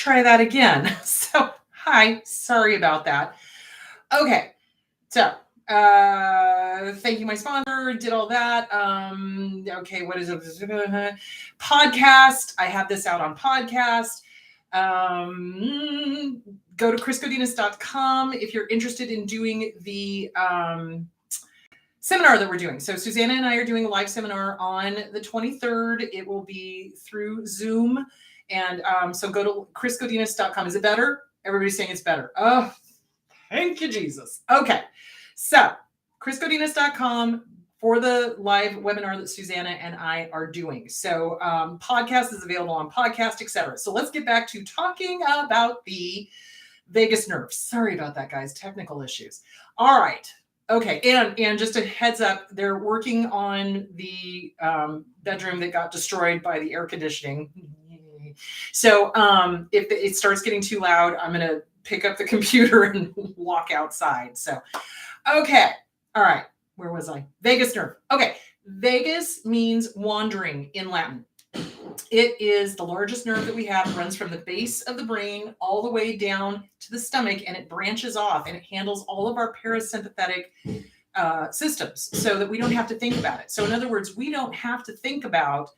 try that again. So, hi, sorry about that. Okay, so thank you, my sponsor, did all that. Okay, what is it? Podcast. I have this out on podcast. Go to chrisgodinas.com if you're interested in doing the seminar that we're doing. So Susanna and I are doing a live seminar on the 23rd. It will be through Zoom. And so go to chrisgodinas.com. Is it better? Everybody's saying it's better. Oh, thank you, Jesus. Okay. So chrisgodinas.com for the live webinar that Susanna and I are doing. So podcast is available on podcast, etc. So let's get back to talking about the vagus nerve. Sorry about that, guys. Technical issues. All right. Okay. And just a heads up, they're working on the bedroom that got destroyed by the air conditioning. So if it starts getting too loud, I'm going to pick up the computer and walk outside. So, okay. All right. Where was I? Vagus nerve. Okay. Vagus means wandering in Latin. It is the largest nerve that we have. It runs from the base of the brain all the way down to the stomach, and it branches off, and it handles all of our parasympathetic systems so that we don't have to think about it. So in other words, we don't have to think about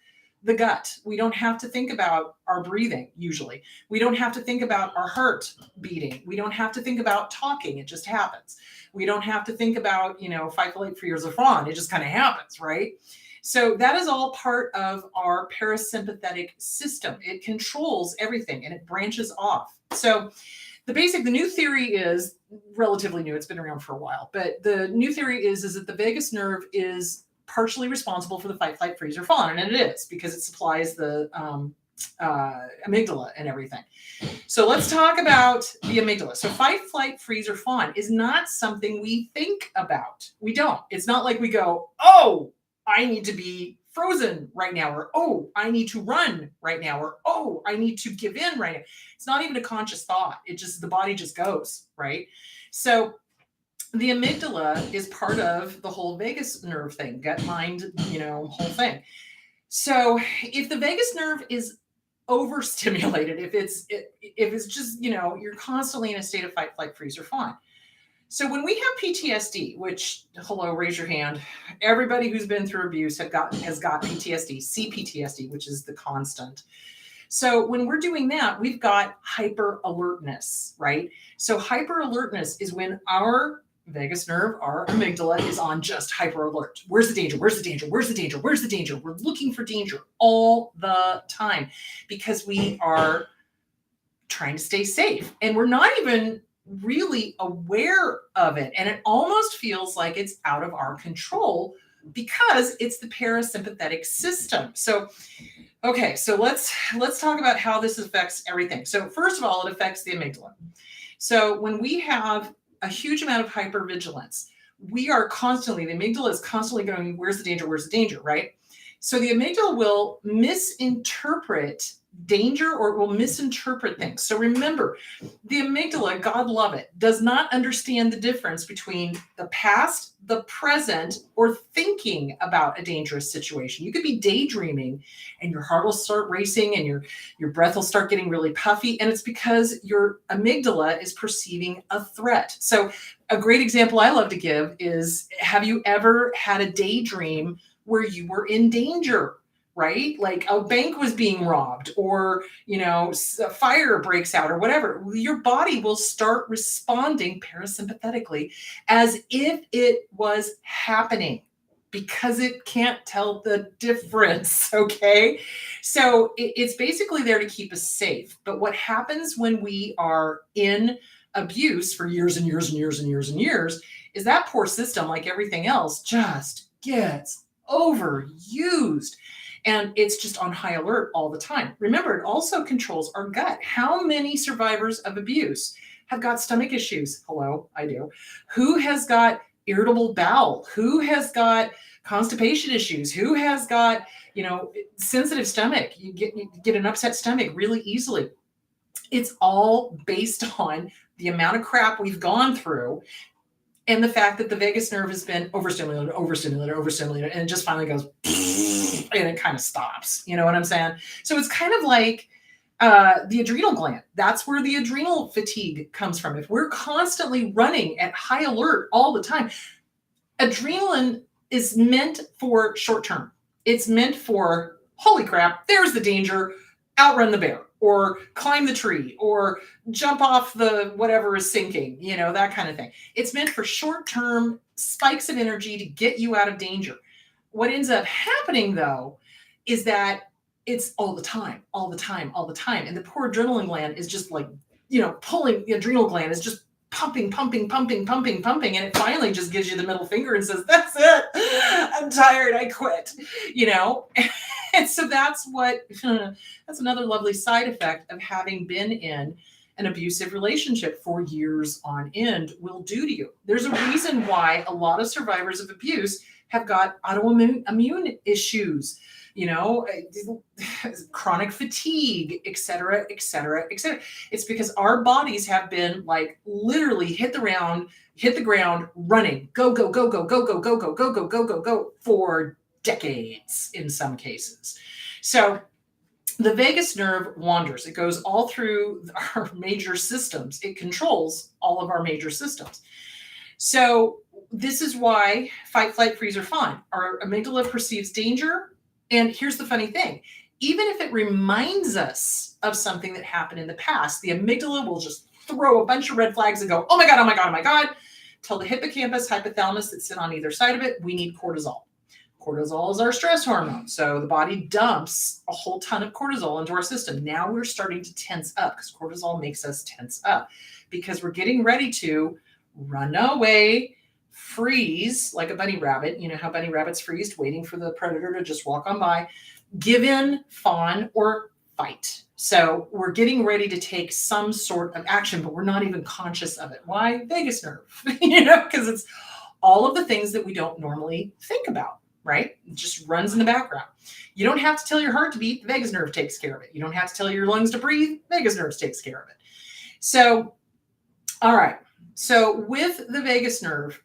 the gut. We don't have to think about our breathing, usually. We don't have to think about our heart beating. We don't have to think about talking. It just happens. We don't have to think about, fight, flight, freeze, or fawn. It just kind of happens, right? So that is all part of our parasympathetic system. It controls everything and it branches off. So the new theory is relatively new. It's been around for a while, but the new theory is that the vagus nerve is partially responsible for the fight, flight, freeze, or fawn. And it is because it supplies the amygdala and everything. So let's talk about the amygdala. So fight, flight, freeze, or fawn is not something we think about. We don't. It's not like we go, oh, I need to be frozen right now, or, oh, I need to run right now, or, oh, I need to give in right now. It's not even a conscious thought. The body just goes, right? So the amygdala is part of the whole vagus nerve thing, gut, mind, whole thing. So if the vagus nerve is overstimulated, if it's just, you're constantly in a state of fight, flight, freeze, or fawn. So when we have PTSD, which, hello, raise your hand. Everybody who's been through abuse has got PTSD, CPTSD, which is the constant. So when we're doing that, we've got hyper alertness, right? So hyper alertness is when our vagus nerve, our amygdala, is on just hyper alert. Where's the danger? Where's the danger? Where's the danger? Where's the danger? We're looking for danger all the time because we are trying to stay safe. And we're not even really aware of it. And it almost feels like it's out of our control because it's the parasympathetic system. So, okay, so let's talk about how this affects everything. So first of all, it affects the amygdala. So when we have a huge amount of hypervigilance, the amygdala is constantly going, where's the danger? Where's the danger, right? So the amygdala will misinterpret danger, or it will misinterpret things. So remember, the amygdala, God love it, does not understand the difference between the past, the present, or thinking about a dangerous situation. You could be daydreaming and your heart will start racing and your breath will start getting really puffy. And it's because your amygdala is perceiving a threat. So a great example I love to give is, have you ever had a daydream where you were in danger? Right? Like a bank was being robbed, or, a fire breaks out, or whatever. Your body will start responding parasympathetically as if it was happening because it can't tell the difference. Okay. So it's basically there to keep us safe. But what happens when we are in abuse for years and years and years and years and years is that poor system, like everything else, just gets overused. And it's just on high alert all the time. Remember, it also controls our gut. How many survivors of abuse have got stomach issues? Hello, I do. Who has got irritable bowel? Who has got constipation issues? Who has got, sensitive stomach? You get an upset stomach really easily. It's all based on the amount of crap we've gone through and the fact that the vagus nerve has been overstimulated, and it just finally goes and it kind of stops. You know what I'm saying? So it's kind of like The adrenal gland. That's where the adrenal fatigue comes from. If we're constantly running at high alert all the time, adrenaline is meant for short term. It's meant for, holy crap, there's the danger, outrun the bear, or climb the tree, or jump off the whatever is sinking, that kind of thing. It's meant for short term spikes of energy to get you out of danger. What ends up happening, though, is that it's all the time. And the poor adrenaline gland is just like, pulling, the adrenal gland is just pumping. And it finally just gives you the middle finger and says, that's it. I'm tired. I quit, And so that's another lovely side effect of having been in an abusive relationship for years on end will do to you. There's a reason why a lot of survivors of abuse have got autoimmune issues, chronic fatigue, et cetera. It's because our bodies have been like literally hit the ground running, go for decades in some cases. So the vagus nerve wanders. It goes all through our major systems. It controls all of our major systems. So this is why fight, flight, freeze, or fawn. Our amygdala perceives danger. And here's the funny thing. Even if it reminds us of something that happened in the past, the amygdala will just throw a bunch of red flags and go, oh my God. Tell the hippocampus, hypothalamus that sit on either side of it, we need cortisol. Cortisol is our stress hormone. So the body dumps a whole ton of cortisol into our system. Now we're starting to tense up because cortisol makes us tense up because we're getting ready to run away, freeze like a bunny rabbit. You know how bunny rabbits freeze, waiting for the predator to just walk on by, give in, fawn, or fight. So we're getting ready to take some sort of action, but we're not even conscious of it. Why? Vagus nerve, because it's all of the things that we don't normally think about, right? It just runs in the background. You don't have to tell your heart to beat, the vagus nerve takes care of it. You don't have to tell your lungs to breathe, vagus nerve takes care of it. So, all right. So with the vagus nerve,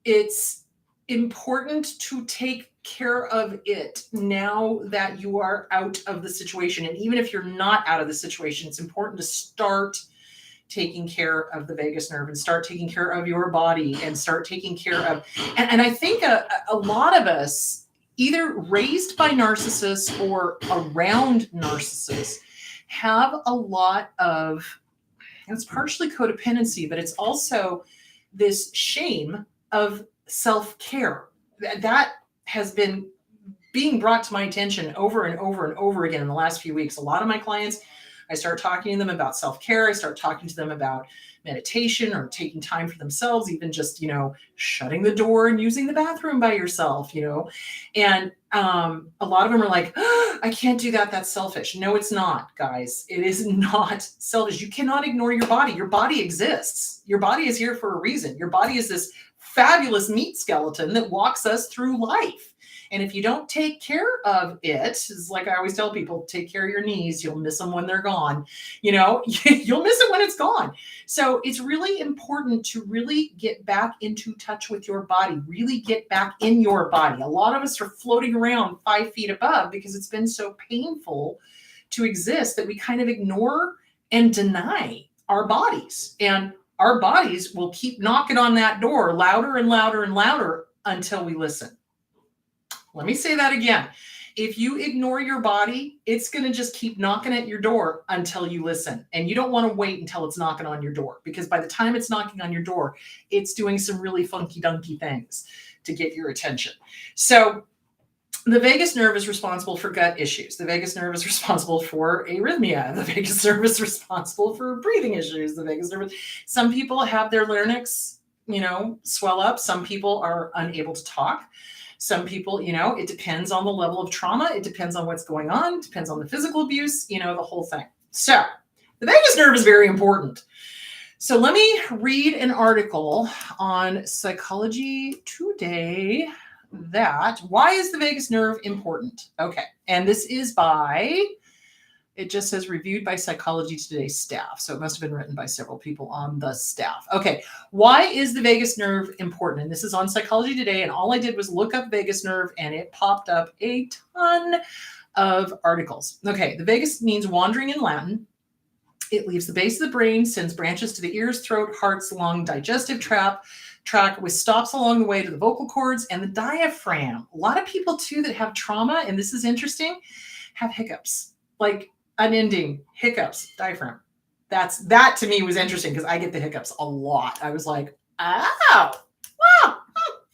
it's important to take care of it now that you are out of the situation. And even if you're not out of the situation, it's important to start taking care of the vagus nerve and start taking care of your body and start taking care of, and I think a lot of us, either raised by narcissists or around narcissists, have a lot of, it's partially codependency, but it's also this shame of self-care. That has been being brought to my attention over and over again in the last few weeks. A lot of my clients, I start talking to them about self-care. I start talking to them about meditation or taking time for themselves, even just, shutting the door and using the bathroom by yourself, and a lot of them are like, oh, I can't do that. That's selfish. No, it's not, guys. It is not selfish. You cannot ignore your body. Your body exists. Your body is here for a reason. Your body is this fabulous meat skeleton that walks us through life. And if you don't take care of it, it's like I always tell people, take care of your knees. You'll miss them when they're gone. You'll miss it when it's gone. So it's really important to really get back into touch with your body, really get back in your body. A lot of us are floating around 5 feet above because it's been so painful to exist that we kind of ignore and deny our bodies. And our bodies will keep knocking on that door louder and louder and louder until we listen. Let me say that again. If you ignore your body, it's going to just keep knocking at your door until you listen. And you don't want to wait until it's knocking on your door, because by the time it's knocking on your door, it's doing some really funky dunky things to get your attention. So the vagus nerve is responsible for gut issues. The vagus nerve is responsible for arrhythmia. The vagus nerve is responsible for breathing issues. The vagus nerve, some people have their larynx, swell up. Some people are unable to talk. Some people, it depends on the level of trauma. It depends on what's going on. It depends on the physical abuse, the whole thing. So the vagus nerve is very important. So let me read an article on Psychology Today that why is the vagus nerve important? Okay. And this is by, it just says reviewed by Psychology Today staff. So it must have been written by several people on the staff. Okay. Why is the vagus nerve important? And this is on Psychology Today. And all I did was look up vagus nerve and it popped up a ton of articles. Okay, the vagus means wandering in Latin. It leaves the base of the brain, sends branches to the ears, throat, hearts, lung, digestive tract with stops along the way to the vocal cords and the diaphragm. A lot of people too that have trauma, and this is interesting, have hiccups, like unending hiccups, diaphragm. That to me was interesting because I get the hiccups a lot. I was like, oh, wow,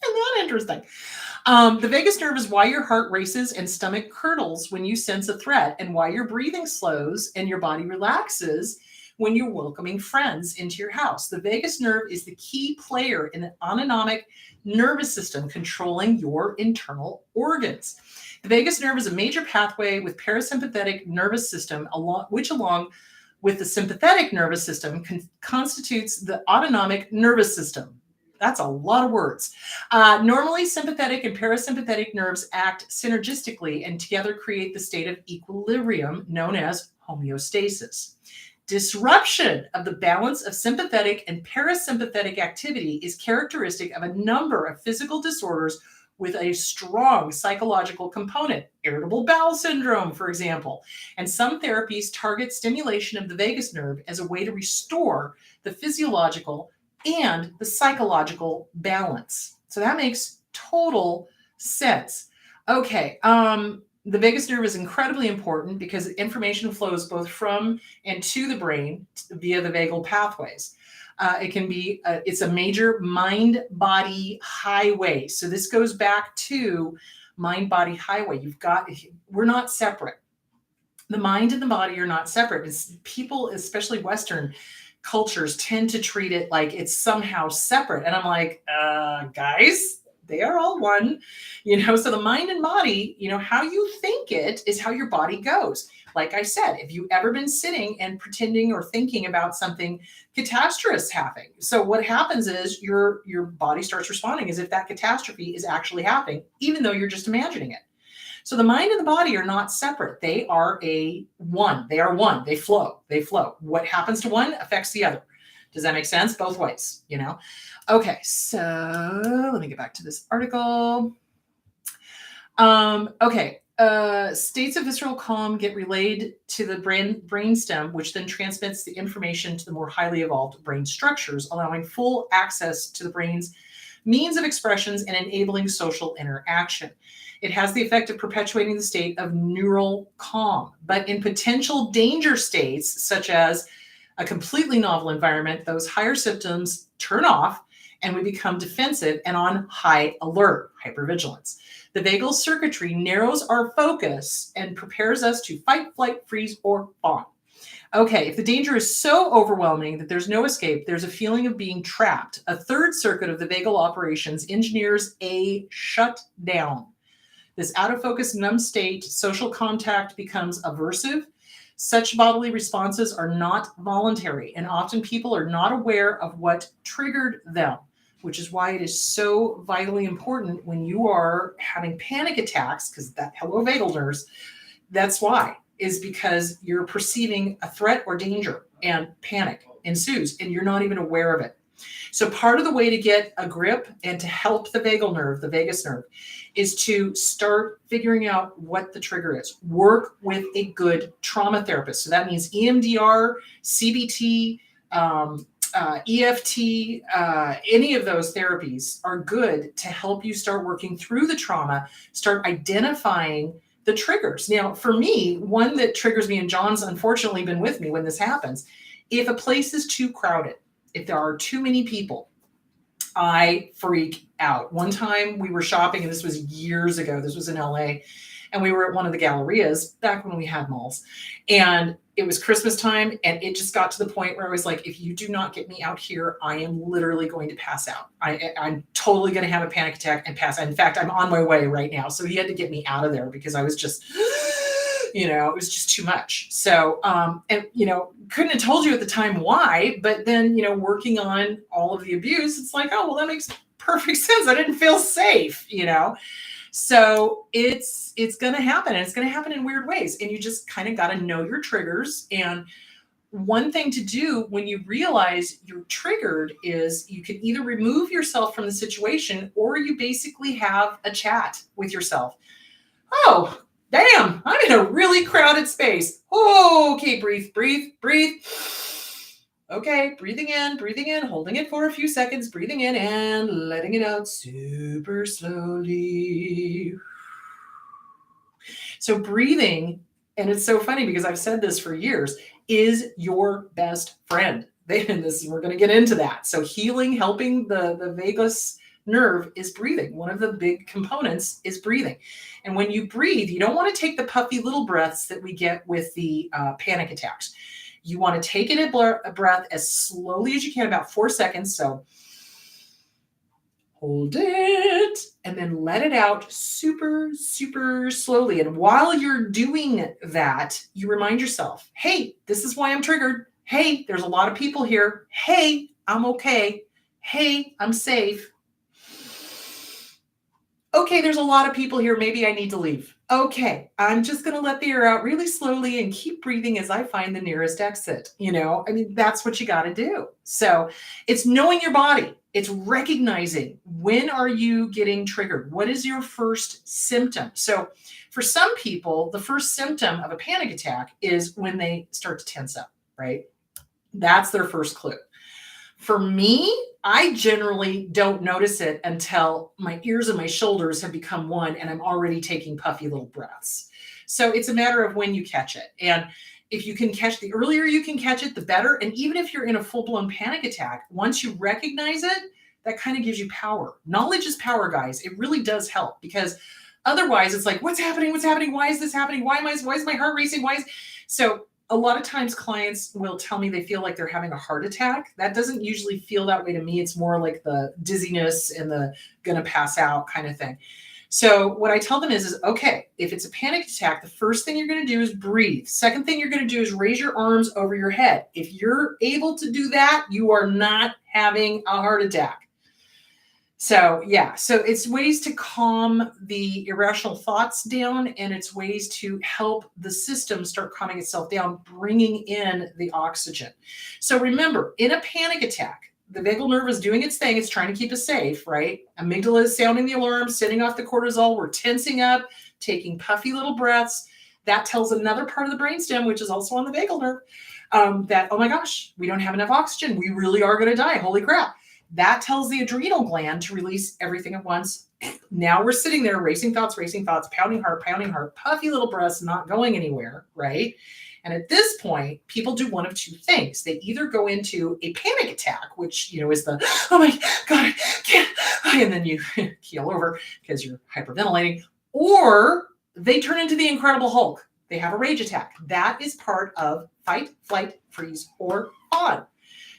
isn't that interesting? The vagus nerve is why your heart races and stomach curdles when you sense a threat, and why your breathing slows and your body relaxes when you're welcoming friends into your house. The vagus nerve is the key player in the autonomic nervous system controlling your internal organs. The vagus nerve is a major pathway with parasympathetic nervous system, which along with the sympathetic nervous system constitutes the autonomic nervous system. That's a lot of words. Normally, sympathetic and parasympathetic nerves act synergistically and together create the state of equilibrium known as homeostasis. Disruption of the balance of sympathetic and parasympathetic activity is characteristic of a number of physical disorders with a strong psychological component, irritable bowel syndrome, for example. And some therapies target stimulation of the vagus nerve as a way to restore the physiological and the psychological balance. So that makes total sense. Okay, the vagus nerve is incredibly important because information flows both from and to the brain via the vagal pathways. It's a major mind-body highway. So this goes back to mind-body highway. We're not separate. The mind and the body are not separate. People, especially Western cultures, tend to treat it like it's somehow separate. And I'm like, guys, they are all one, so the mind and body, how you think it is how your body goes. Like I said, if you've ever been sitting and pretending or thinking about something catastrophe happening. So what happens is your body starts responding as if that catastrophe is actually happening, even though you're just imagining it. So the mind and the body are not separate. They are one. They are one. They flow. What happens to one affects the other. Does that make sense? Both ways, Okay, so let me get back to this article. States of visceral calm get relayed to the brainstem, which then transmits the information to the more highly evolved brain structures, allowing full access to the brain's means of expressions and enabling social interaction. It has the effect of perpetuating the state of neural calm. But in potential danger states, such as a completely novel environment, those higher symptoms turn off and we become defensive and on high alert, hypervigilance. The vagal circuitry narrows our focus and prepares us to fight, flight, freeze, or fawn. Okay, if the danger is so overwhelming that there's no escape, there's a feeling of being trapped. A third circuit of the vagal operations engineers a shutdown. This out-of-focus, numb state, social contact becomes aversive. Such bodily responses are not voluntary, and often people are not aware of what triggered them, which is why it is so vitally important when you are having panic attacks, because hello vagal nerves, that's why, is because you're perceiving a threat or danger and panic ensues and you're not even aware of it. So part of the way to get a grip and to help the vagal nerve, the vagus nerve, is to start figuring out what the trigger is. Work with a good trauma therapist. So that means EMDR, CBT, EFT, any of those therapies are good to help you start working through the trauma, start identifying the triggers. Now, for me, one that triggers me, and John's unfortunately been with me when this happens, if a place is too crowded, if there are too many people, I freak out. One time we were shopping, and this was years ago. This was in LA, and we were at one of the gallerias back when we had malls, and it was Christmas time, and it just got to the point where I was like, if you do not get me out here, I am literally going to pass out. I'm totally going to have a panic attack and pass out. In fact, I'm on my way right now. So he had to get me out of there because I was just, it was just too much. So, couldn't have told you at the time why, but then, working on all of the abuse, it's like, oh, well, that makes perfect sense. I didn't feel safe, So it's going to happen, and it's going to happen in weird ways. And you just kind of got to know your triggers. And one thing to do when you realize you're triggered is you can either remove yourself from the situation, or you basically have a chat with yourself. Oh, Damn, I'm in a really crowded space. Oh, okay, breathe, breathe, breathe. Okay, breathing in, holding it for a few seconds, breathing in and letting it out super slowly. So breathing, and it's so funny because I've said this for years, is your best friend. We're going to get into that. So healing, helping the vagus nerve is breathing. One of the big components is breathing. And when you breathe, you don't want to take the puffy little breaths that we get with the panic attacks. You want to take in a breath as slowly as you can, about 4 seconds. So hold it and then let it out super, super slowly. And while you're doing that, you remind yourself, hey, this is why I'm triggered. Hey, there's a lot of people here. Hey, I'm okay. Hey, I'm safe. Okay, there's a lot of people here. Maybe I need to leave. Okay, I'm just going to let the air out really slowly and keep breathing as I find the nearest exit. That's what you got to do. So it's knowing your body. It's recognizing, when are you getting triggered? What is your first symptom? So for some people, the first symptom of a panic attack is when they start to tense up, right? That's their first clue. For me, I generally don't notice it until my ears and my shoulders have become one and I'm already taking puffy little breaths. So it's a matter of when you catch it. And if you can the earlier you can catch it, the better. And even if you're in a full-blown panic attack, once you recognize it, that kind of gives you power. Knowledge is power, guys. It really does help, because otherwise it's like, what's happening? What's happening? Why is this happening? Why is my heart racing? So a lot of times clients will tell me they feel like they're having a heart attack. That doesn't usually feel that way to me. It's more like the dizziness and the gonna pass out kind of thing. So what I tell them is okay, if it's a panic attack, the first thing you're going to do is breathe. Second thing you're going to do is raise your arms over your head. If you're able to do that, you are not having a heart attack. So it's ways to calm the irrational thoughts down, and it's ways to help the system start calming itself down, bringing in the oxygen. So remember, in a panic attack, the vagal nerve is doing its thing. It's trying to keep us safe, right? Amygdala is sounding the alarm, setting off the cortisol. We're tensing up, taking puffy little breaths. That tells another part of the brainstem, which is also on the vagal nerve, that, oh my gosh, we don't have enough oxygen. We really are going to die. Holy crap. That tells the adrenal gland to release everything at once. Now we're sitting there, racing thoughts, pounding heart, puffy little breaths, not going anywhere, right? And at this point, people do one of two things. They either go into a panic attack, which, is the, oh my God, I can't, and then you keel over because you're hyperventilating, or they turn into the Incredible Hulk. They have a rage attack. That is part of fight, flight, freeze, or fawn.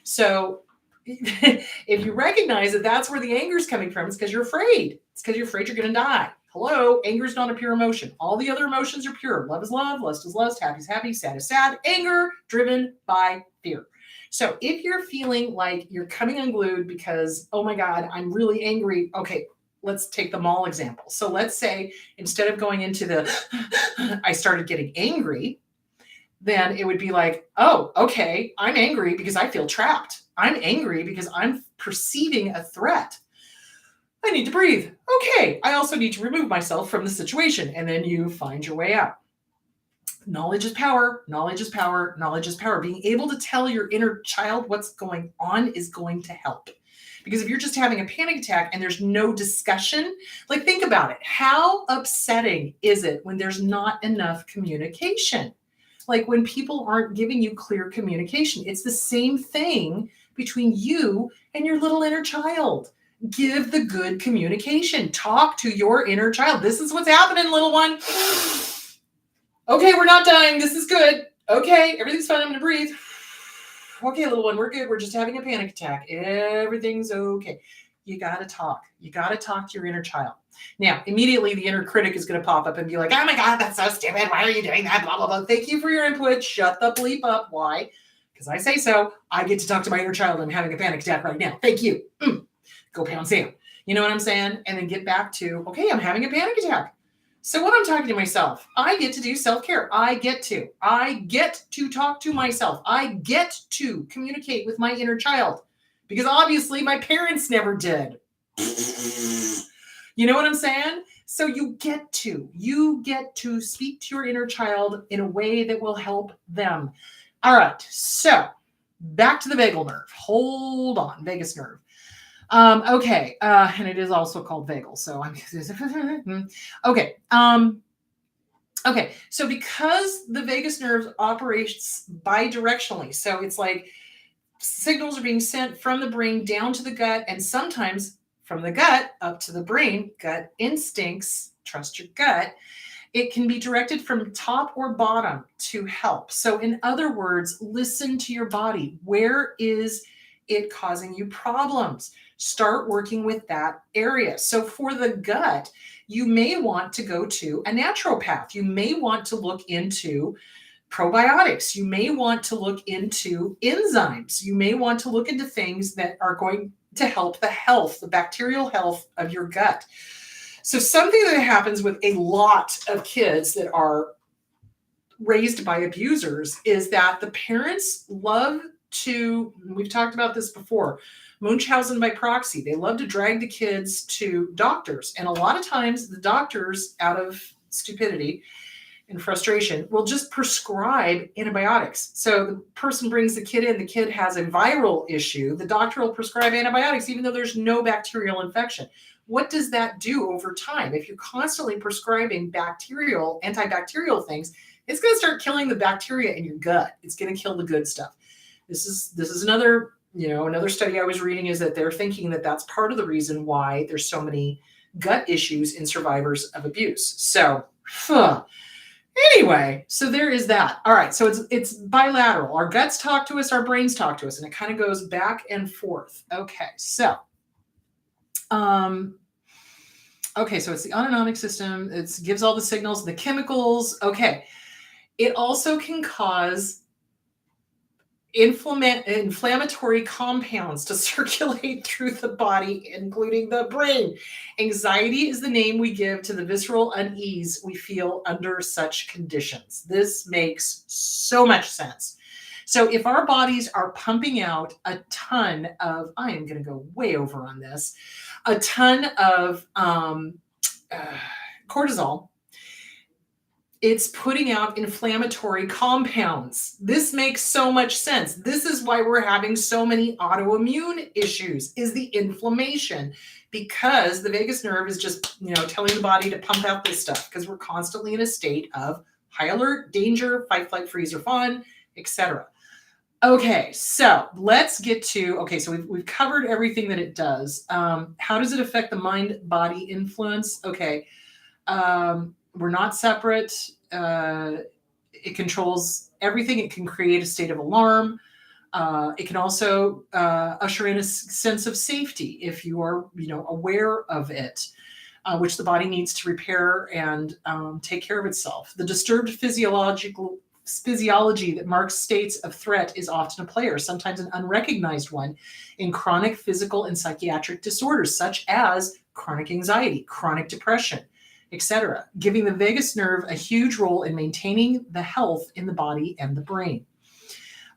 So if you recognize that that's where the anger is coming from, it's because you're afraid. It's because you're afraid you're going to die. Hello, anger is not a pure emotion. All the other emotions are pure. Love is love, lust is lust, happy is happy, sad is sad. Anger driven by fear. So if you're feeling like you're coming unglued because, oh my God, I'm really angry. Okay, let's take the mall example. So let's say instead of going into I started getting angry, then it would be like, oh, okay, I'm angry because I feel trapped. I'm angry because I'm perceiving a threat. I need to breathe. Okay, I also need to remove myself from the situation. And then you find your way out. Knowledge is power. Knowledge is power. Knowledge is power. Being able to tell your inner child what's going on is going to help. Because if you're just having a panic attack and there's no discussion, like think about it. How upsetting is it when there's not enough communication? Like when people aren't giving you clear communication. It's the same thing between you and your little inner child. Give the good communication. Talk to your inner child. This is what's happening, little one. Okay, we're not dying. This is good. Okay, everything's fine. I'm going to breathe. Okay, little one, we're good. We're just having a panic attack. Everything's okay. You got to talk. You got to talk to your inner child. Now, immediately the inner critic is going to pop up and be like, oh my God, that's so stupid. Why are you doing that? Blah, blah, blah. Thank you for your input. Shut the bleep up. Why? Because I say so. I get to talk to my inner child. I'm having a panic attack right now. Thank you. Go pound sand. You know what I'm saying? And then get back to, okay, I'm having a panic attack. So when I'm talking to myself, I get to do self-care. I get to talk to myself. I get to communicate with my inner child because obviously my parents never did. You know what I'm saying? So you get to speak to your inner child in a way that will help them. All right. So back to the vagal nerve. Hold on, vagus nerve. Okay. And it is also called vagal. So I'm okay. Okay. So because the vagus nerve operates bidirectionally, so it's like signals are being sent from the brain down to the gut, and sometimes from the gut up to the brain. Gut instincts, trust your gut. It can be directed from top or bottom to help. So in other words, listen to your body. Where is it causing you problems? Start working with that area. So for the gut, you may want to go to a naturopath. You may want to look into probiotics. You may want to look into enzymes. You may want to look into things that are going to help the health, the bacterial health of your gut. So something that happens with a lot of kids that are raised by abusers is that the parents love to, we've talked about this before, Munchausen by proxy. They love to drag the kids to doctors. And a lot of times the doctors, out of stupidity and frustration, will just prescribe antibiotics. So the person brings the kid in, the kid has a viral issue. The doctor will prescribe antibiotics even though there's no bacterial infection. What does that do over time? If you're constantly prescribing antibacterial things, it's going to start killing the bacteria in your gut. It's going to kill the good stuff. This is another study I was reading, is that they're thinking that that's part of the reason why there's so many gut issues in survivors of abuse. So, anyway, so there is that. All right, so it's bilateral. Our guts talk to us, our brains talk to us, and it kind of goes back and forth. Okay, so so it's the autonomic system. It gives all the signals, the chemicals. Okay, it also can cause inflammatory compounds to circulate through the body, including the brain. Anxiety is the name we give to the visceral unease we feel under such conditions. This makes so much sense. So if our bodies are pumping out a ton of, I am going to go way over on this, a ton of cortisol, it's putting out inflammatory compounds. This makes so much sense. This is why we're having so many autoimmune issues, is the inflammation, because the vagus nerve is just, telling the body to pump out this stuff, because we're constantly in a state of high alert, danger, fight, flight, freeze, or fawn, etc. Okay, so let's get to, so we've covered everything that it does. How does it affect the mind-body influence? Okay, we're not separate. It controls everything. It can create a state of alarm. It can also usher in a sense of safety if you are, aware of it, which the body needs to repair and take care of itself. The disturbed physiology that marks states of threat is often a player, sometimes an unrecognized one, in chronic physical and psychiatric disorders, such as chronic anxiety, chronic depression, etc., giving the vagus nerve a huge role in maintaining the health in the body and the brain.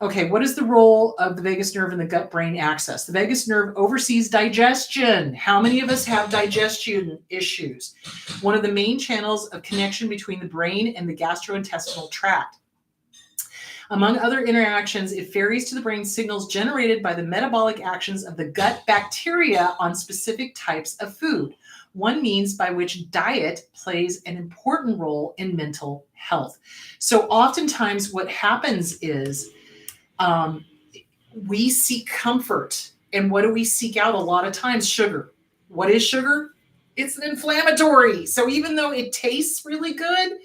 Okay, what is the role of the vagus nerve in the gut-brain axis? The vagus nerve oversees digestion. How many of us have digestion issues? One of the main channels of connection between the brain and the gastrointestinal tract. Among other interactions, it ferries to the brain signals generated by the metabolic actions of the gut bacteria on specific types of food. One means by which diet plays an important role in mental health. So oftentimes what happens is we seek comfort. And what do we seek out a lot of times? Sugar. What is sugar? It's an inflammatory. So even though it tastes really good,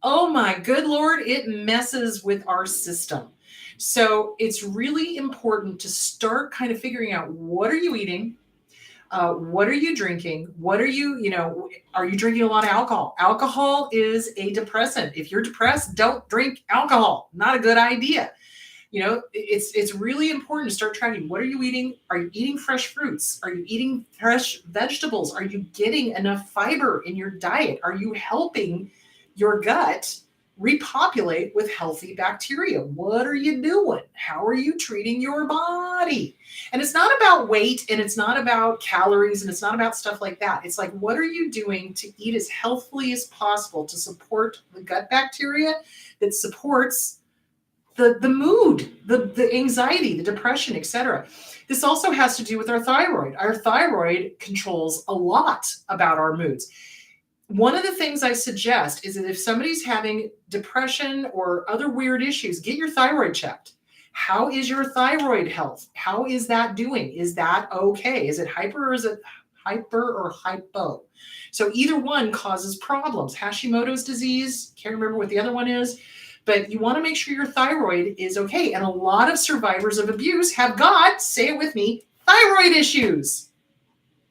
oh my good Lord, it messes with our system. So it's really important to start kind of figuring out, what are you eating? What are you drinking? What are you drinking a lot of alcohol? Alcohol is a depressant. If you're depressed, don't drink alcohol. Not a good idea. It's really important to start tracking. What are you eating? Are you eating fresh fruits? Are you eating fresh vegetables? Are you getting enough fiber in your diet? Are you helping your gut repopulate with healthy bacteria. What are you doing? How are you treating your body? And it's not about weight, and it's not about calories, and it's not about stuff like that. It's like, what are you doing to eat as healthily as possible to support the gut bacteria that supports the mood, the anxiety, the depression, etc. This also has to do with our thyroid. Our thyroid controls a lot about our moods. One of the things I suggest is that if somebody's having depression or other weird issues, get your thyroid checked. How is your thyroid health? How is that doing? Is that okay? Is it hyper or is it hyper or hypo? So either one causes problems. Hashimoto's disease, can't remember what the other one is, but you want to make sure your thyroid is okay. And a lot of survivors of abuse have got, say it with me, thyroid issues.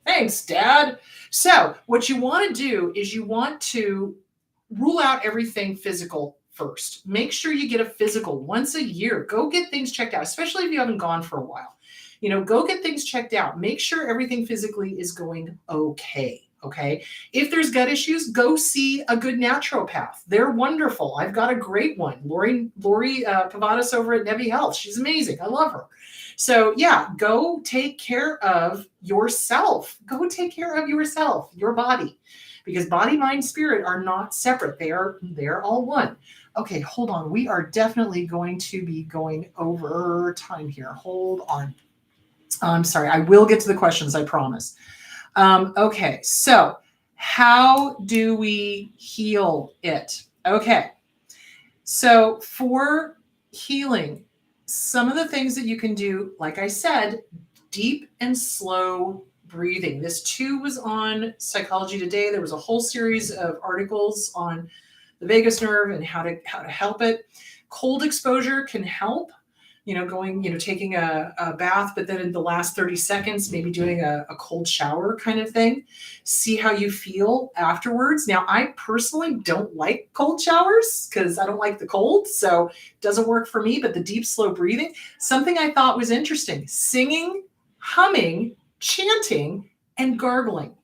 Thanks, Dad. So what you want to do is you want to rule out everything physical first. Make sure you get a physical once a year. Go get things checked out, especially if you haven't gone for a while. Go get things checked out. Make sure everything physically is going okay. Okay. If there's gut issues, go see a good naturopath. They're wonderful. I've got a great one. Lori Pavadas over at Nevi Health. She's amazing. I love her. So yeah, go take care of yourself. Go take care of yourself, your body, because body, mind, spirit are not separate. They're all one. Okay, hold on. We are definitely going to be going over time here. Hold on. I'm sorry. I will get to the questions, I promise. Okay, so how do we heal it? Okay, so for healing, some of the things that you can do, like I said, deep and slow breathing. This too was on Psychology Today. There was a whole series of articles on the vagus nerve and how to help it. Cold exposure can help. Taking a bath, but then in the last 30 seconds, maybe doing a cold shower kind of thing. See how you feel afterwards. Now, I personally don't like cold showers because I don't like the cold, so it doesn't work for me, but the deep, slow breathing, something I thought was interesting, singing, humming, chanting, and gargling.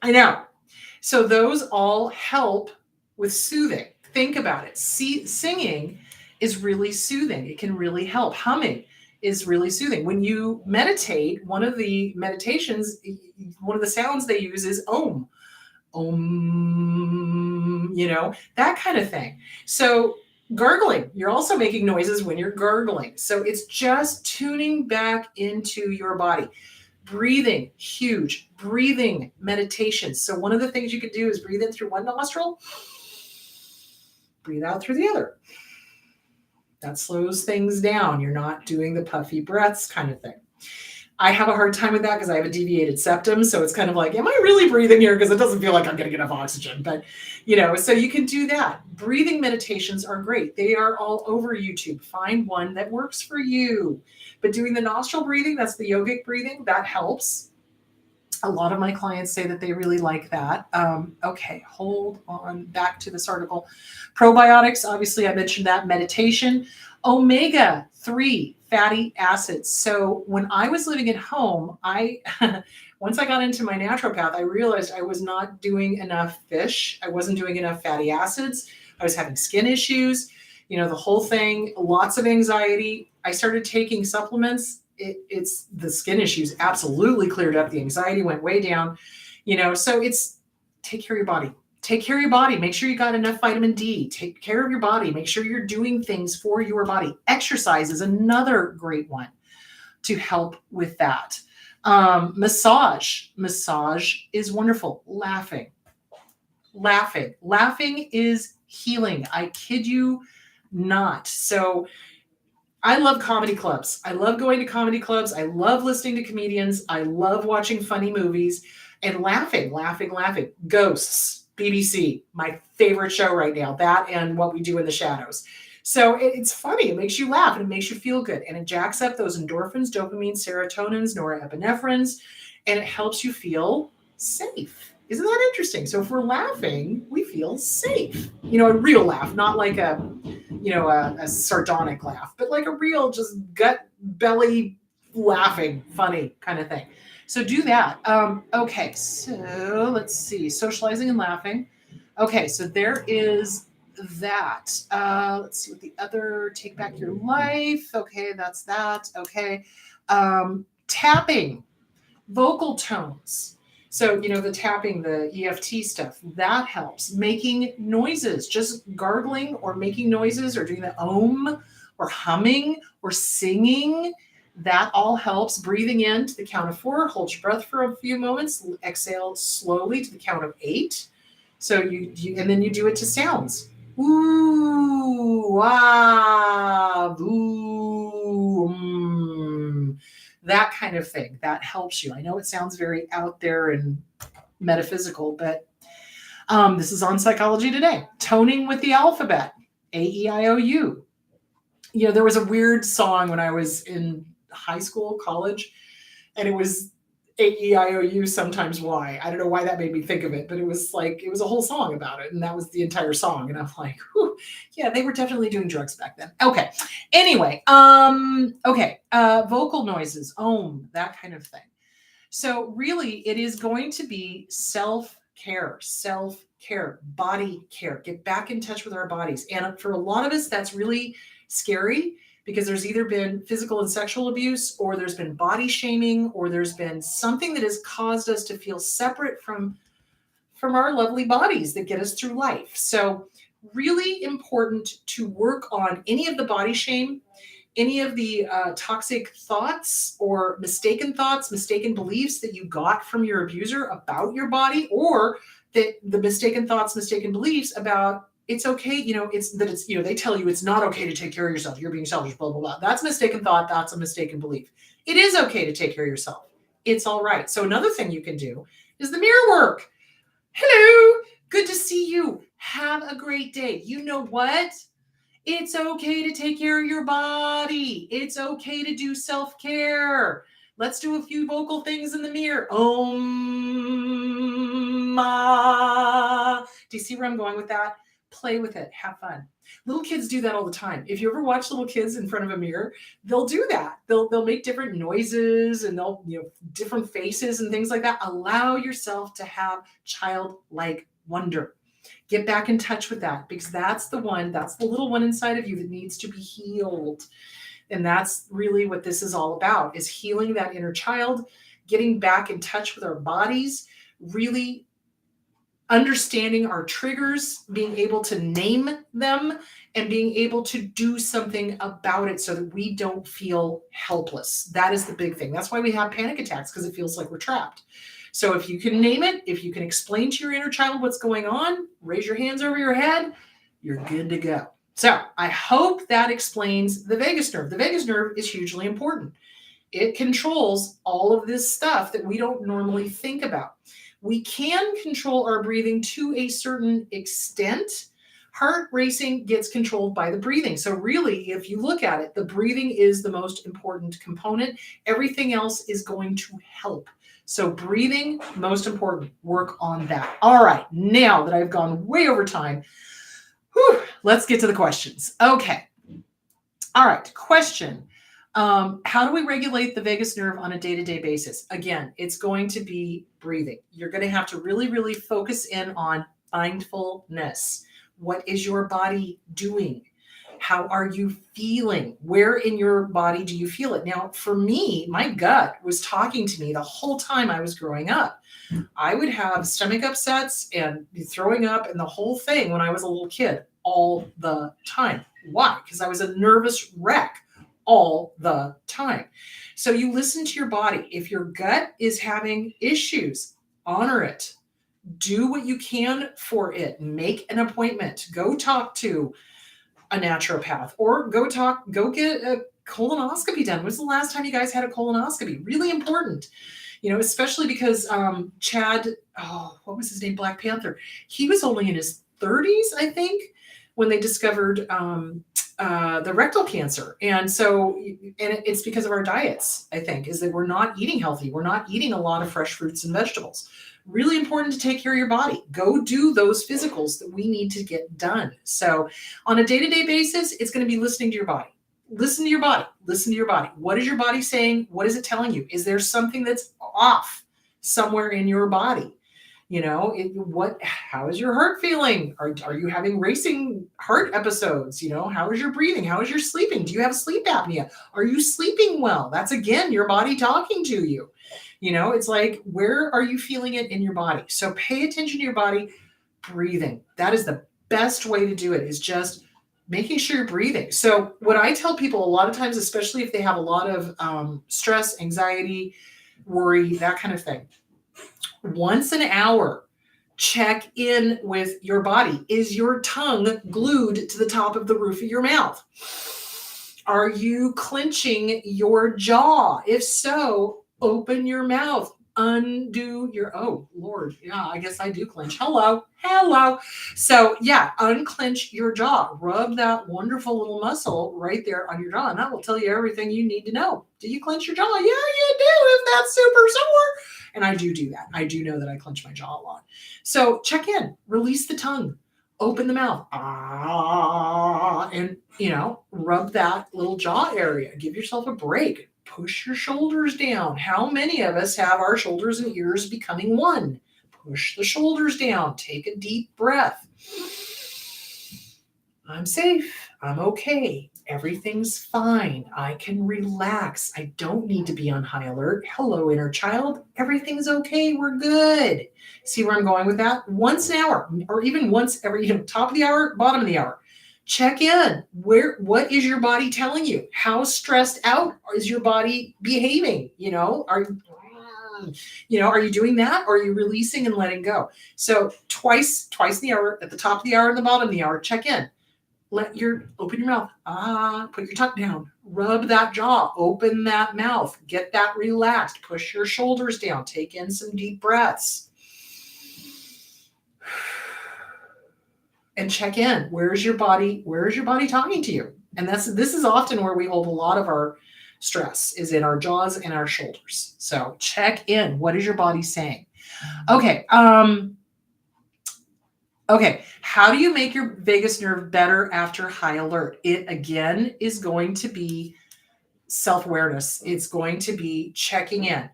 I know. So those all help with soothing. Think about it. Singing is really soothing. It can really help. Humming is really soothing. When you meditate, one of the sounds they use is om. Om, that kind of thing. So gargling, you're also making noises when you're gargling. So it's just tuning back into your body. Breathing, huge. Breathing meditation. So one of the things you could do is breathe in through one nostril, breathe out through the other. That slows things down. You're not doing the puffy breaths kind of thing. I have a hard time with that because I have a deviated septum. So it's kind of like, am I really breathing here? Because it doesn't feel like I'm getting enough oxygen. But, so you can do that. Breathing meditations are great. They are all over YouTube. Find one that works for you. But doing the nostril breathing, that's the yogic breathing, that helps. A lot of my clients say that they really like that. Okay, hold on, back to this article. Probiotics, obviously I mentioned that. Meditation, omega-3 fatty acids. So when I was living at home, once I got into my naturopath, I realized I was not doing enough fish. I wasn't doing enough fatty acids. I was having skin issues, the whole thing, lots of anxiety. I started taking supplements. It's the skin issues absolutely cleared up. The anxiety went way down, so it's take care of your body. Take care of your body. Make sure you got enough vitamin D. Take care of your body. Make sure you're doing things for your body. Exercise is another great one to help with that. Massage is wonderful. Laughing is healing. I kid you not. So I love comedy clubs. I love going to comedy clubs. I love listening to comedians. I love watching funny movies and laughing. Ghosts, BBC, my favorite show right now. That and What We Do in the Shadows. So it's funny. It makes you laugh and it makes you feel good. And it jacks up those endorphins, dopamine, serotonins, norepinephrines, and it helps you feel safe. Isn't that interesting? So if we're laughing, we feel safe. A real laugh, not like a sardonic laugh, but like a real just gut belly laughing, funny kind of thing. So do that. Okay, so let's see. Socializing and laughing. Okay, so there is that. Let's see what the other, take back your life. Okay, that's that. Okay. Tapping, vocal tones. So, the tapping, the EFT stuff, that helps. Making noises, just gargling or making noises or doing the or humming or singing, that all helps. Breathing in to the count of 4, hold your breath for a few moments, exhale slowly to the count of 8. So and then you do it to sounds. Ooh, wah, ooh, that kind of thing. That helps you. I know it sounds very out there and metaphysical, but this is on Psychology Today. Toning with the alphabet, A-E-I-O-U. There was a weird song when I was in high school, college, and it was A-E-I-O-U, sometimes Y. I don't know why that made me think of it, but it was a whole song about it, and that was the entire song. And I'm like, whew, yeah, they were definitely doing drugs back then. Okay. Anyway, vocal noises, that kind of thing. So really, it is going to be self-care, body care. Get back in touch with our bodies. And for a lot of us, that's really scary, because there's either been physical and sexual abuse, or there's been body shaming, or there's been something that has caused us to feel separate from our lovely bodies that get us through life. So really important to work on any of the body shame, any of the toxic thoughts or mistaken beliefs that you got from your abuser about your body, or the mistaken thoughts, mistaken beliefs about it's okay, they tell you it's not okay to take care of yourself. You're being selfish, blah, blah, blah. That's a mistaken thought. That's a mistaken belief. It is okay to take care of yourself. It's all right. So another thing you can do is the mirror work. Hello, good to see you. Have a great day. You know what? It's okay to take care of your body. It's okay to do self-care. Let's do a few vocal things in the mirror. Do you see where I'm going with that? Play with it. Have fun. Little kids do that all the time. If you ever watch little kids in front of a mirror, they'll do that. They'll make different noises, and they'll, different faces and things like that. Allow yourself to have childlike wonder. Get back in touch with that, because that's the little one inside of you that needs to be healed. And that's really what this is all about, is healing that inner child, getting back in touch with our bodies, really understanding our triggers, being able to name them, and being able to do something about it so that we don't feel helpless. That is the big thing. That's why we have panic attacks, because it feels like we're trapped. So if you can name it, if you can explain to your inner child what's going on, raise your hands over your head, you're good to go. So I hope that explains the vagus nerve. The vagus nerve is hugely important. It controls all of this stuff that we don't normally think about. We can control our breathing to a certain extent. Heart racing gets controlled by the breathing. So really, if you look at it, the breathing is the most important component. Everything else is going to help. So breathing, most important. Work on that. All right, now that I've gone way over time, let's get to the questions. Okay. All right, question. How do we regulate the vagus nerve on a day-to-day basis? Again, it's going to be breathing. You're going to have to really, really focus in on mindfulness. What is your body doing? How are you feeling? Where in your body do you feel it? Now, for me, my gut was talking to me the whole time I was growing up. I would have stomach upsets and be throwing up and the whole thing when I was a little kid all the time. Why? Because I was a nervous wreck all the time. So you listen to your body. If your gut is having issues, honor it. Do what you can for it. Make an appointment. Go talk to a naturopath, or go get a colonoscopy done. When was the last time you guys had a colonoscopy? Really important, especially because Chad, what was his name? Black Panther. He was only in his 30s, I think, when they discovered the rectal cancer. And it's because of our diets, I think, is that we're not eating healthy. We're not eating a lot of fresh fruits and vegetables. Really important to take care of your body. Go do those physicals that we need to get done. So on a day-to-day basis, it's going to be listening to your body. Listen to your body. Listen to your body. What is your body saying? What is it telling you? Is there something that's off somewhere in your body? How is your heart feeling? Are you having racing heart episodes? How is your breathing? How is your sleeping? Do you have sleep apnea? Are you sleeping well? That's again, your body talking to you. It's like, where are you feeling it in your body? So pay attention to your body. Breathing. That is the best way to do it, is just making sure you're breathing. So what I tell people a lot of times, especially if they have a lot of stress, anxiety, worry, that kind of thing, once an hour, check in with your body. Is your tongue glued to the top of the roof of your mouth? Are you clenching your jaw? If so, open your mouth. Undo your, oh Lord, yeah, I guess I do clench. Hello. So yeah, unclench your jaw. Rub that wonderful little muscle right there on your jaw, and that will tell you everything you need to know. Do you clench your jaw? Yeah, you do, if that's super sore. And I do that. I do know that I clench my jaw a lot. So check in, release the tongue, open the mouth, and rub that little jaw area. Give yourself a break. Push your shoulders down. How many of us have our shoulders and ears becoming one? Push the shoulders down. Take a deep breath. I'm safe. I'm okay. Everything's fine. I can relax. I don't need to be on high alert. Hello, inner child. Everything's okay. We're good. See where I'm going with that? Once an hour, or even once every, top of the hour, bottom of the hour. Check in. What is your body telling you? How stressed out is your body behaving? Are you doing that? Or are you releasing and letting go? So twice in the hour, at the top of the hour and the bottom of the hour, check in. Open your mouth. Put your tongue down. Rub that jaw. Open that mouth. Get that relaxed. Push your shoulders down. Take in some deep breaths. And check in. Where's your body talking to you? And this is often where we hold a lot of our stress, is in our jaws and our shoulders. So check in. What is your body saying? Okay. Okay. How do you make your vagus nerve better after high alert? It again is going to be self-awareness. It's going to be checking in,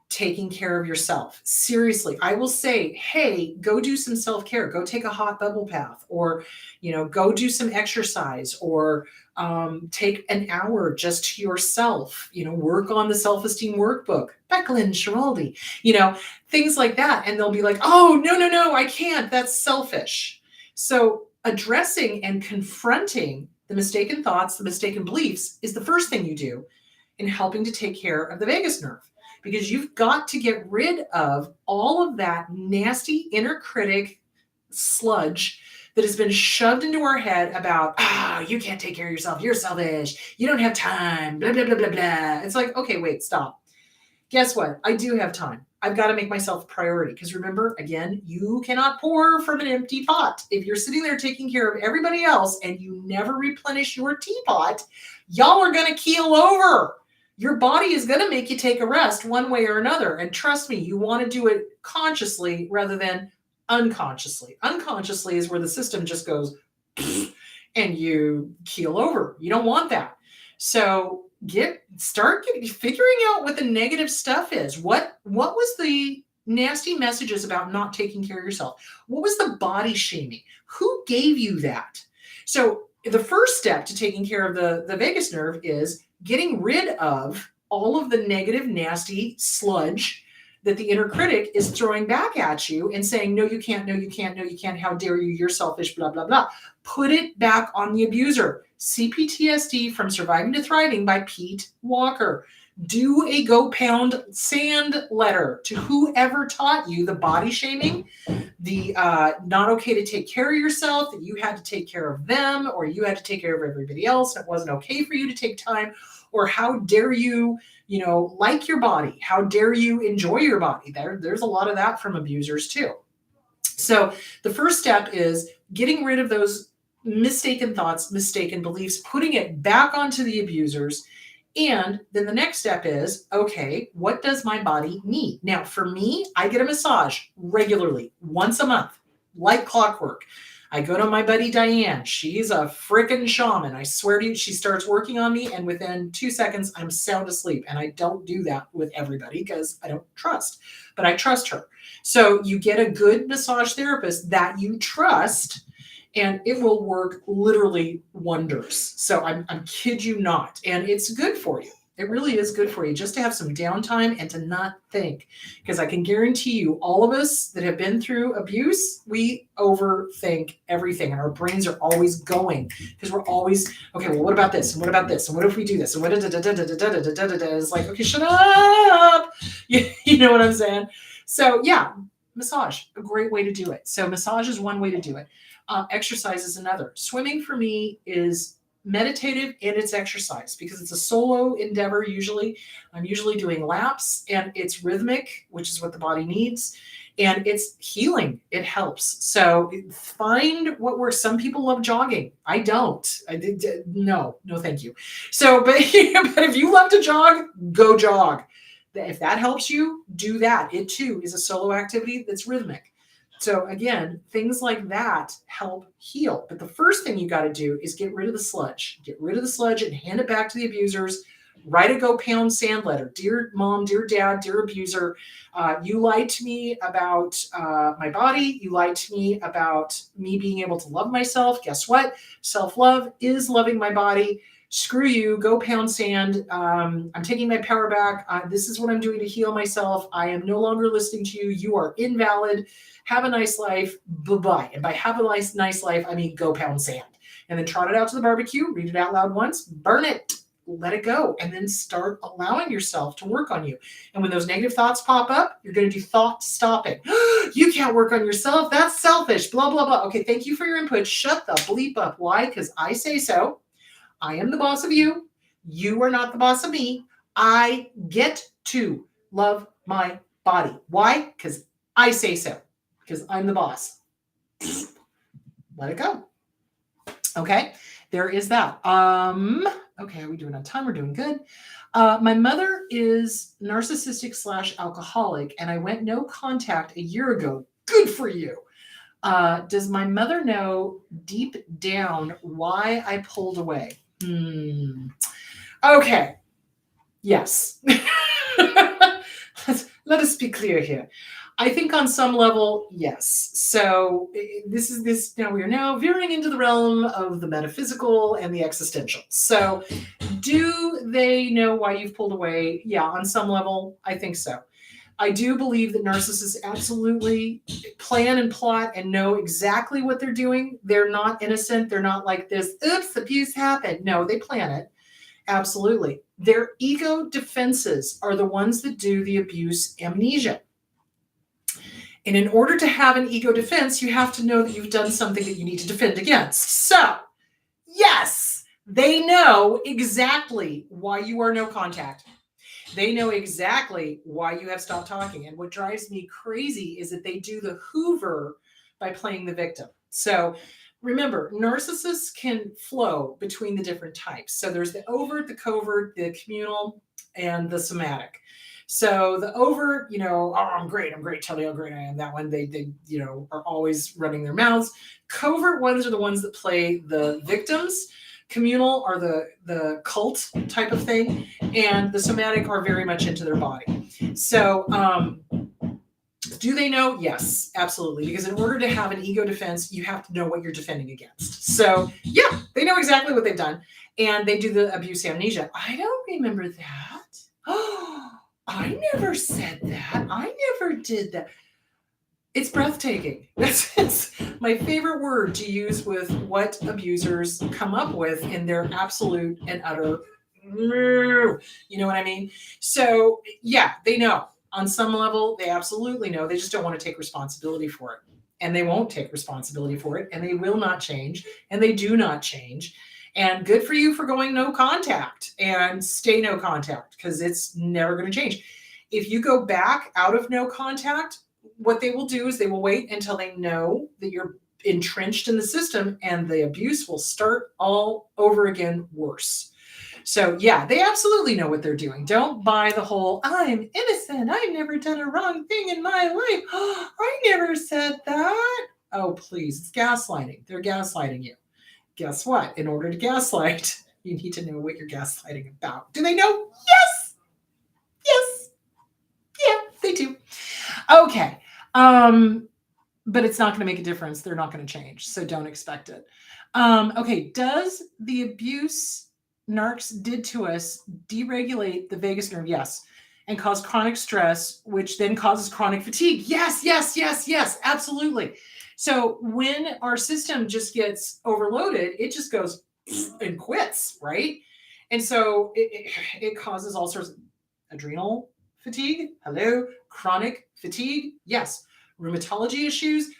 taking care of yourself. Seriously, I will say, hey, go do some self-care. Go take a hot bubble bath, or, go do some exercise, or take an hour just to yourself, work on the self-esteem workbook, Becklin, Schiraldi, things like that. And they'll be like, oh, no, I can't. That's selfish. So addressing and confronting the mistaken thoughts, the mistaken beliefs is the first thing you do in helping to take care of the vagus nerve. Because you've got to get rid of all of that nasty inner critic sludge that has been shoved into our head about, you can't take care of yourself. You're selfish. You don't have time. Blah, blah, blah, blah, blah. It's like, okay, wait, stop. Guess what? I do have time. I've got to make myself a priority. Because remember, again, you cannot pour from an empty pot. If you're sitting there taking care of everybody else and you never replenish your teapot, y'all are going to keel over. Your body is going to make you take a rest one way or another. And trust me, you want to do it consciously rather than unconsciously. Unconsciously is where the system just goes and you keel over. You don't want that. So start figuring out what the negative stuff is. What was the nasty messages about not taking care of yourself? What was the body shaming? Who gave you that? So the first step to taking care of the vagus nerve is getting rid of all of the negative, nasty sludge that the inner critic is throwing back at you and saying, no, you can't, no, you can't, no, you can't, how dare you, you're selfish, blah, blah, blah. Put it back on the abuser. Ptsd, From Surviving to Thriving by Pete Walker. Do a go pound sand letter to whoever taught you the body shaming, the not okay to take care of yourself, that you had to take care of them, or you had to take care of everybody else, and it wasn't okay for you to take time, or how dare you, like your body, how dare you enjoy your body. There's a lot of that from abusers too. So the first step is getting rid of those mistaken thoughts, mistaken beliefs, putting it back onto the abusers. And then the next step is, okay, what does my body need? Now, for me, I get a massage regularly, once a month, like clockwork. I go to my buddy Diane. She's a freaking shaman. I swear to you, she starts working on me, and within 2 seconds, I'm sound asleep. And I don't do that with everybody because I don't trust, but I trust her. So you get a good massage therapist that you trust, and it will work literally wonders. So I'm kid you not. And it's good for you. It really is good for you just to have some downtime and to not think. Because I can guarantee you, all of us that have been through abuse, we overthink everything. And our brains are always going because we're always, okay, well, what about this? And what about this? And what if we do this? And what it's like, okay, shut up. You know what I'm saying? So yeah, massage, a great way to do it. So massage is one way to do it. Exercise is another. Swimming for me is meditative and it's exercise because it's a solo endeavor. Usually I'm usually doing laps and it's rhythmic, which is what the body needs. And it's healing. It helps. So find some people love jogging. I don't. No, thank you. So, but if you love to jog, go jog. If that helps you, do that. It too is a solo activity that's rhythmic. So again, things like that help heal. But the first thing you got to do is get rid of the sludge. Get rid of the sludge and hand it back to the abusers. Write a go pound sand letter. Dear mom, dear dad, dear abuser, you lied to me about my body. You lied to me about me being able to love myself. Guess what? Self-love is loving my body. Screw you, go pound sand. I'm taking my power back. This is what I'm doing to heal myself. I am no longer listening to you. You are invalid. Have a nice life. Bye-bye. And by have a nice life, I mean go pound sand. And then trot it out to the barbecue, read it out loud once, burn it, let it go, and then start allowing yourself to work on you. And when those negative thoughts pop up, you're going to do thought stopping. You can't work on yourself. That's selfish. Blah, blah, blah. Okay, thank you for your input. Shut the bleep up. Why? Because I say so. I am the boss of you. You are not the boss of me. I get to love my body. Why? Because I say so. Because I'm the boss. Let it go. Okay, there is that. Okay, are we doing on time? We're doing good. My mother is narcissistic / alcoholic, and I went no contact a year ago. Good for you. Does my mother know deep down why I pulled away? Okay. Yes. Let us be clear here. I think on some level, yes. So now we are now veering into the realm of the metaphysical and the existential. So do they know why you've pulled away? Yeah, on some level, I think so. I do believe that narcissists absolutely plan and plot and know exactly what they're doing. They're not innocent. They're not like this, oops, abuse happened. No, they plan it. Absolutely. Their ego defenses are the ones that do the abuse amnesia. And in order to have an ego defense, you have to know that you've done something that you need to defend against. So, yes, they know exactly why you are no contact. They know exactly why you have stopped talking. And what drives me crazy is that they do the Hoover by playing the victim. So remember, narcissists can flow between the different types. So there's the overt, the covert, the communal, and the somatic. So the overt, oh, I'm great, tell you how great I am. That one, they are always running their mouths. Covert ones are the ones that play the victims. Communal are the cult type of thing, and the somatic are very much into their body. So do they know? Yes, absolutely. Because in order to have an ego defense, you have to know what you're defending against. So yeah, they know exactly what they've done, and they do the abuse amnesia. I don't remember that. Oh, I never said that. I never did that. It's breathtaking. That's my favorite word to use with what abusers come up with in their absolute and utter, you know what I mean? So yeah, they know. On some level, they absolutely know. They just don't want to take responsibility for it. And they won't take responsibility for it. And they will not change. And they do not change. And good for you for going no contact and stay no contact because it's never going to change. If you go back out of no contact, what they will do is they will wait until they know that you're entrenched in the system and the abuse will start all over again worse. So yeah, they absolutely know what they're doing. Don't buy the whole, I'm innocent. I've never done a wrong thing in my life. I never said that. Oh, please. It's gaslighting. They're gaslighting you. Guess what? In order to gaslight, you need to know what you're gaslighting about. Do they know? Yes. Yes. Yeah, they do. Okay. But it's not going to make a difference. They're not going to change. So don't expect it. Okay. Does the abuse narcs did to us deregulate the vagus nerve? Yes. And cause chronic stress, which then causes chronic fatigue. Yes, yes, yes, yes, absolutely. So when our system just gets overloaded, it just goes and quits, right? And so it causes all sorts of adrenal fatigue. Hello. Chronic fatigue. Yes. Rheumatology issues,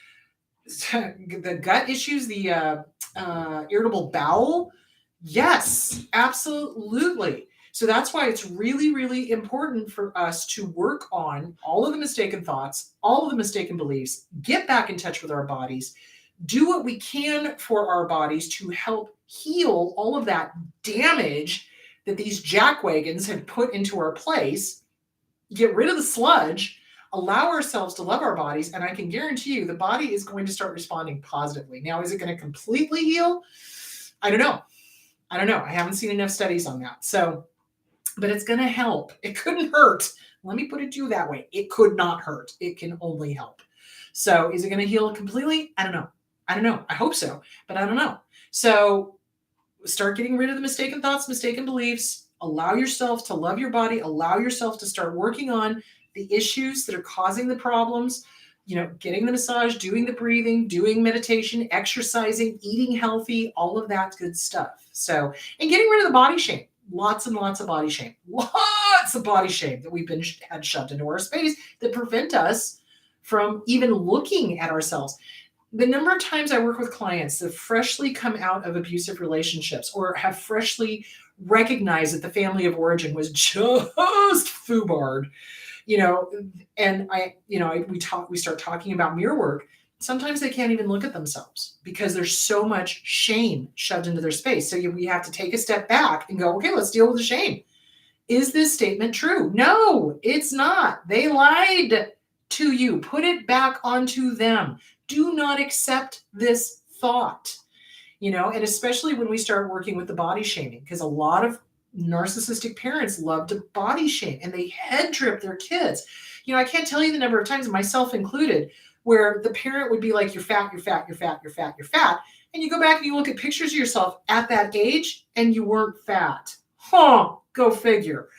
the gut issues, the irritable bowel. Yes, absolutely. So that's why it's really, really important for us to work on all of the mistaken thoughts, all of the mistaken beliefs, get back in touch with our bodies, do what we can for our bodies to help heal all of that damage that these jackwagons have put into our place, get rid of the sludge, allow ourselves to love our bodies, and I can guarantee you the body is going to start responding positively. Now, is it going to completely heal? I don't know. I haven't seen enough studies on that. So, but it's going to help. It couldn't hurt. Let me put it to you that way. It could not hurt. It can only help. So is it going to heal completely? I don't know. I hope so, but I don't know. So start getting rid of the mistaken thoughts, mistaken beliefs. Allow yourself to love your body. Allow yourself to start working on the issues that are causing the problems. Getting the massage, doing the breathing, doing meditation, exercising, eating healthy, all of that good stuff. So, and getting rid of the body shame. Lots and lots of body shame. Lots of body shame that we've had shoved into our space that prevent us from even looking at ourselves. The number of times I work with clients that freshly come out of abusive relationships or have freshly recognized that the family of origin was just foobarred, and we start talking about mirror work. Sometimes they can't even look at themselves because there's so much shame shoved into their space. So we have to take a step back and go, okay, let's deal with the shame. Is this statement true? No, it's not. They lied to you. Put it back onto them. Do not accept this thought, and especially when we start working with the body shaming, because a lot of narcissistic parents love to body shame and they head trip their kids. I can't tell you the number of times, myself included, where the parent would be like, you're fat, you're fat, you're fat, you're fat, you're fat. And you go back and you look at pictures of yourself at that age and you weren't fat. Go figure.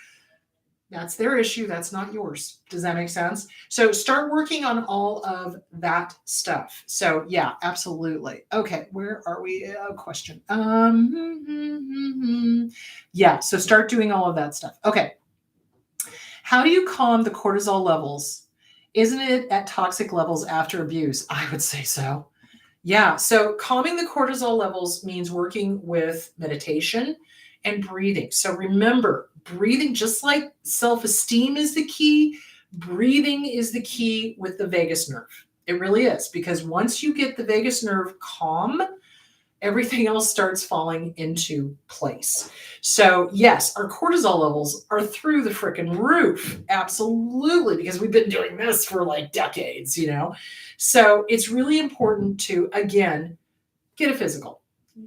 That's their issue. That's not yours. Does that make sense? So start working on all of that stuff. So yeah, absolutely. Okay. Where are we? Question. Yeah. So start doing all of that stuff. Okay. How do you calm the cortisol levels? Isn't it at toxic levels after abuse? I would say so. Yeah. So calming the cortisol levels means working with meditation and breathing. So remember, breathing, just like self-esteem is the key, breathing is the key with the vagus nerve. It really is, because once you get the vagus nerve calm, everything else starts falling into place. So yes, our cortisol levels are through the freaking roof. Absolutely. Because we've been doing this for like decades, So it's really important to, again, get a physical,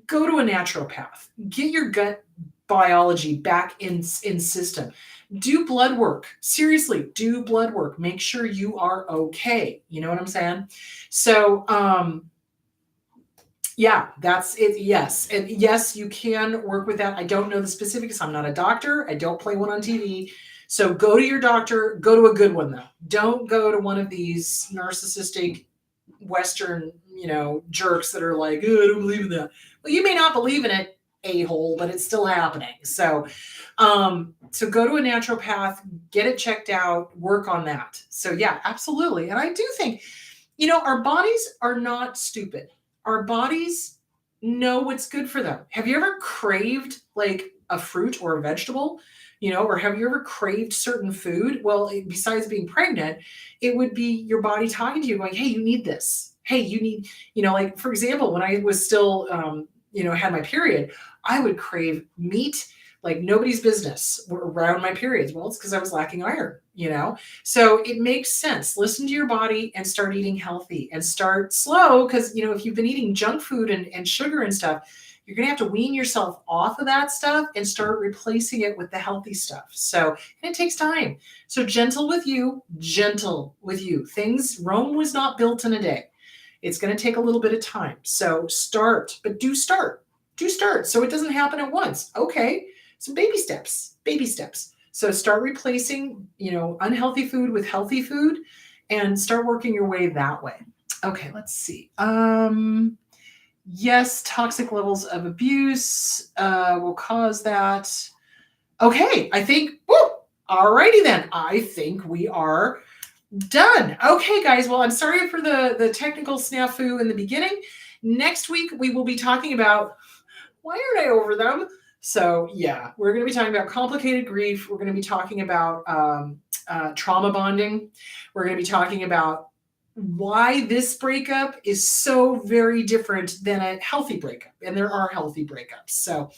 go to a naturopath, get your gut biology back in system, do blood work. Seriously, do blood work. Make sure you are okay. You know what I'm saying? So, yeah, that's it. Yes. And yes, you can work with that. I don't know the specifics. I'm not a doctor. I don't play one on TV. So go to your doctor, go to a good one though. Don't go to one of these narcissistic Western, jerks that are like, oh, I don't believe in that. Well, you may not believe in it, a-hole, but it's still happening. So, so go to a naturopath, get it checked out, work on that. So yeah, absolutely. And I do think, our bodies are not stupid. Our bodies know what's good for them. Have you ever craved like a fruit or a vegetable, or have you ever craved certain food? Well, besides being pregnant, it would be your body talking to you going, hey, you need this. Hey, you need, like, for example, when I was still, had my period, I would crave meat, like nobody's business around my periods. Well, it's because I was lacking iron, So it makes sense. Listen to your body and start eating healthy and start slow. Because, if you've been eating junk food and sugar and stuff, you're going to have to wean yourself off of that stuff and start replacing it with the healthy stuff. So, and it takes time. So gentle with you. Rome was not built in a day. It's going to take a little bit of time. So start. So it doesn't happen at once. Okay. So baby steps. So start replacing, unhealthy food with healthy food and start working your way that way. Okay, let's see. Yes, toxic levels of abuse will cause that. Okay, I think, alrighty then. I think we are done. Okay, guys. Well, I'm sorry for the technical snafu in the beginning. Next week, we will be talking about, why aren't I over them? So yeah, we're going to be talking about complicated grief. We're going to be talking about trauma bonding. We're going to be talking about why this breakup is so very different than a healthy breakup. And there are healthy breakups. So,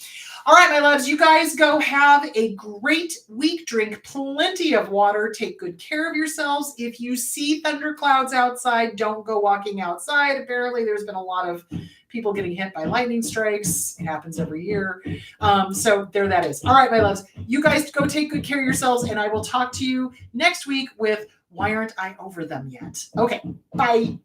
all right, my loves, you guys go have a great week. Drink plenty of water. Take good care of yourselves. If you see thunderclouds outside, don't go walking outside. Apparently, there's been a lot of people getting hit by lightning strikes. It happens every year. So there that is. All right, my loves, you guys go take good care of yourselves. And I will talk to you next week with Why Aren't I Over Them Yet? Okay, bye.